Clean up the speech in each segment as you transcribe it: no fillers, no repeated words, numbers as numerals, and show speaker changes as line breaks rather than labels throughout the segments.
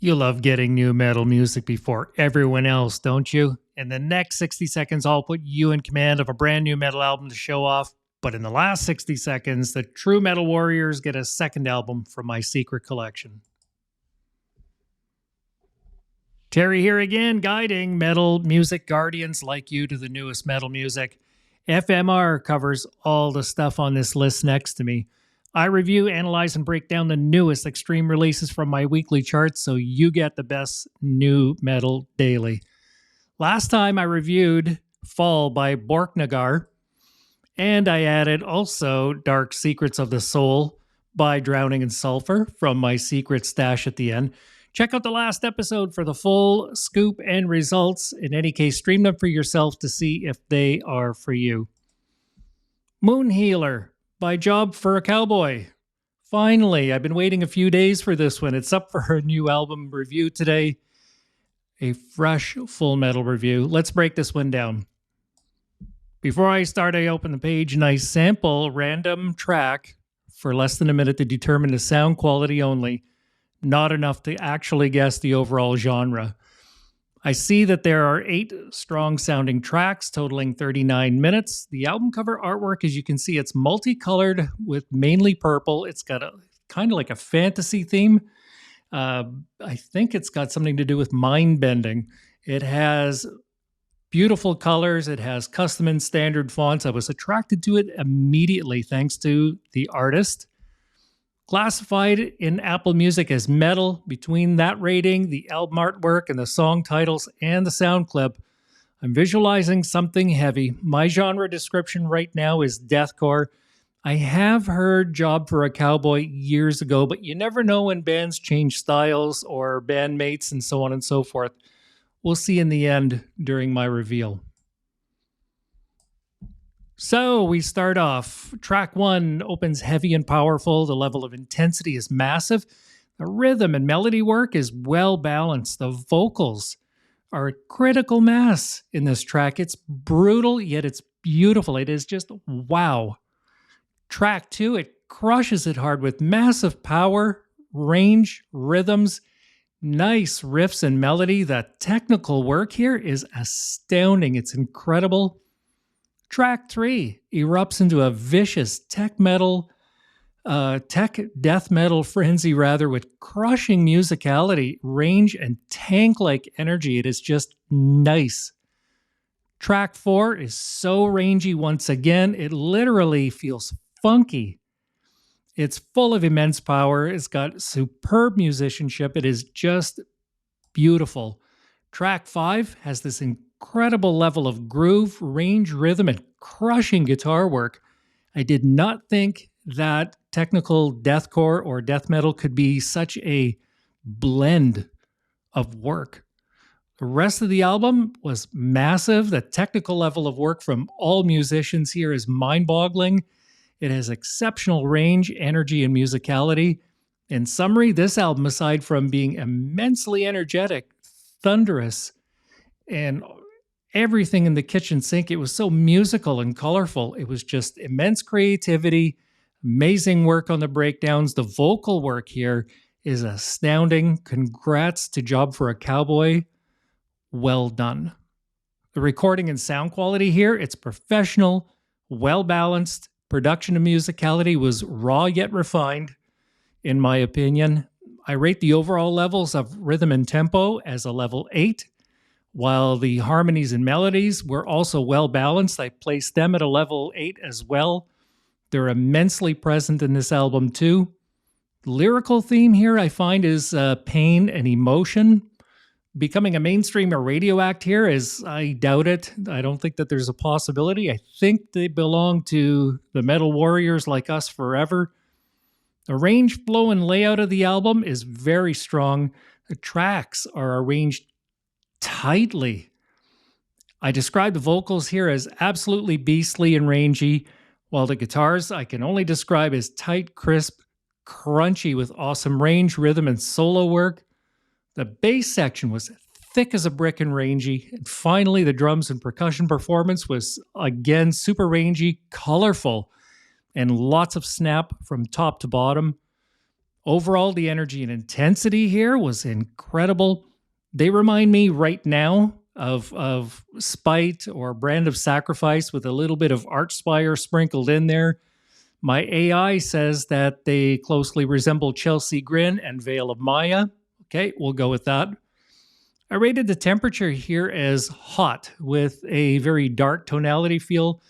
You love getting new metal music before everyone else, don't you? In the next 60 seconds, I'll put you in command of a brand new metal album to show off. But in the last 60 seconds, the true metal warriors get a second album from my secret collection. Terry here again, guiding metal music guardians like you to the newest metal music. FMR covers all the stuff on this list next to me. I review, analyze, and break down the newest extreme releases from my weekly charts so you get the best new metal daily. Last time I reviewed Fall by Borknagar, and I added also Dark Secrets of the Soul by Drowning in Sulfur from my secret stash at the end. Check out the last episode for the full scoop and results. In any case, stream them for yourself to see if they are for you. Moon Healer by Job For A Cowboy. Finally, I've been waiting a few days for this one. It's up for a new album review today. A fresh full metal review. Let's break this one down. Before I start, I open the page and I sample a random track for less than a minute to determine the sound quality only. Not enough to actually guess the overall genre. I see that there are 8 strong sounding tracks totaling 39 minutes. The album cover artwork, as you can see, it's multicolored with mainly purple. It's got a kind of like a fantasy theme. I think it's got something to do with mind bending. It has beautiful colors. It has custom and standard fonts. I was attracted to it immediately thanks to the artist. Classified in Apple Music as metal. Between that rating, the album artwork, and the song titles, and the sound clip, I'm visualizing something heavy. My genre description right now is deathcore. I have heard Job For A Cowboy years ago, but you never know when bands change styles or bandmates and so on and so forth. We'll see in the end during my reveal. So we start off. Track 1 opens heavy and powerful. The level of intensity is massive. The rhythm and melody work is well balanced. The vocals are a critical mass in this track. It's brutal, yet it's beautiful. It is just wow. Track 2, it crushes it hard with massive power, range, rhythms, nice riffs and melody. The technical work here is astounding. It's incredible. Track 3 erupts into a vicious tech death metal frenzy with crushing musicality, range, and tank-like energy. It is just nice. Track 4 is so rangy once again. It literally feels funky. It's full of immense power. It's got superb musicianship. It is just beautiful. Track 5 has this incredible level of groove, range, rhythm, and crushing guitar work. I did not think that technical deathcore or death metal could be such a blend of work. The rest of the album was massive. The technical level of work from all musicians here is mind-boggling. It has exceptional range, energy, and musicality. In summary, this album, aside from being immensely energetic, thunderous, and everything in the kitchen sink, it was so musical and colorful. It was just immense creativity, amazing work on the breakdowns. The vocal work here is astounding. Congrats to Job For A Cowboy. Well done. The recording and sound quality here, it's professional, well-balanced. Production and musicality was raw yet refined, in my opinion. I rate the overall levels of rhythm and tempo as a level 8. While the harmonies and melodies were also well balanced, I placed them at a level 8 as well. They're immensely present in this album too. The lyrical theme here I find is pain and emotion. Becoming a mainstream or radio act here is, I doubt it. I don't think that there's a possibility. I think they belong to the metal warriors like us forever. The range, flow, and layout of the album is very strong. The tracks are arranged tightly. I describe the vocals here as absolutely beastly and rangy, while the guitars I can only describe as tight, crisp, crunchy with awesome range, rhythm, and solo work. The bass section was thick as a brick and rangy. And finally, the drums and percussion performance was, again, super rangy, colorful, and lots of snap from top to bottom. Overall, the energy and intensity here was incredible. They remind me right now of Spite or Brand of Sacrifice with a little bit of Archspire sprinkled in there. My AI says that they closely resemble Chelsea Grin and Veil of Maya. Okay, we'll go with that. I rated the temperature here as hot with a very dark tonality feel.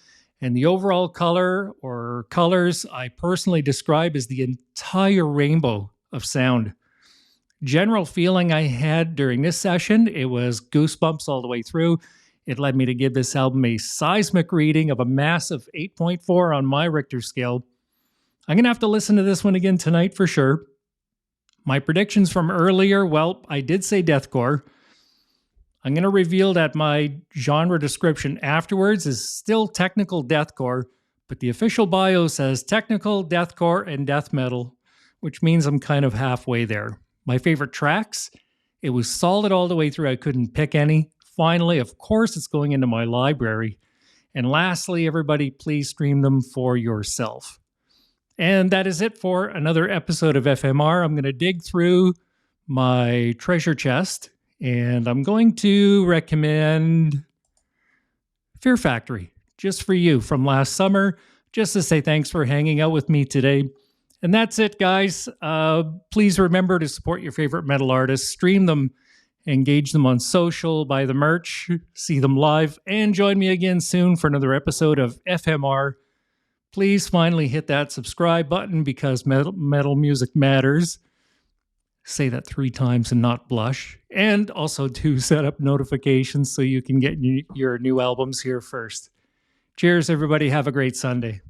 And the overall color or colors I personally describe as the entire rainbow of sound. General feeling I had during this session, it was goosebumps all the way through. It led me to give this album a seismic reading of a massive 8.4 on my Richter scale. I'm going to have to listen to this one again tonight for sure. My predictions from earlier, well, I did say deathcore. I'm going to reveal that my genre description afterwards is still technical deathcore, but the official bio says technical, deathcore, and death metal, which means I'm kind of halfway there. My favorite tracks, it was solid all the way through. I couldn't pick any. Finally, of course, it's going into my library. And lastly, everybody, please stream them for yourself. And that is it for another episode of FMR. I'm going to dig through my treasure chest, and I'm going to recommend Fear Factory, just for you from last summer, just to say thanks for hanging out with me today. And that's it, guys. Please remember to support your favorite metal artists, stream them, engage them on social, buy the merch, see them live, and join me again soon for another episode of FMR. Please finally hit that subscribe button because metal music matters. Say that 3 times and not blush. And also to set up notifications so you can get your new albums here first. Cheers, everybody. Have a great Sunday.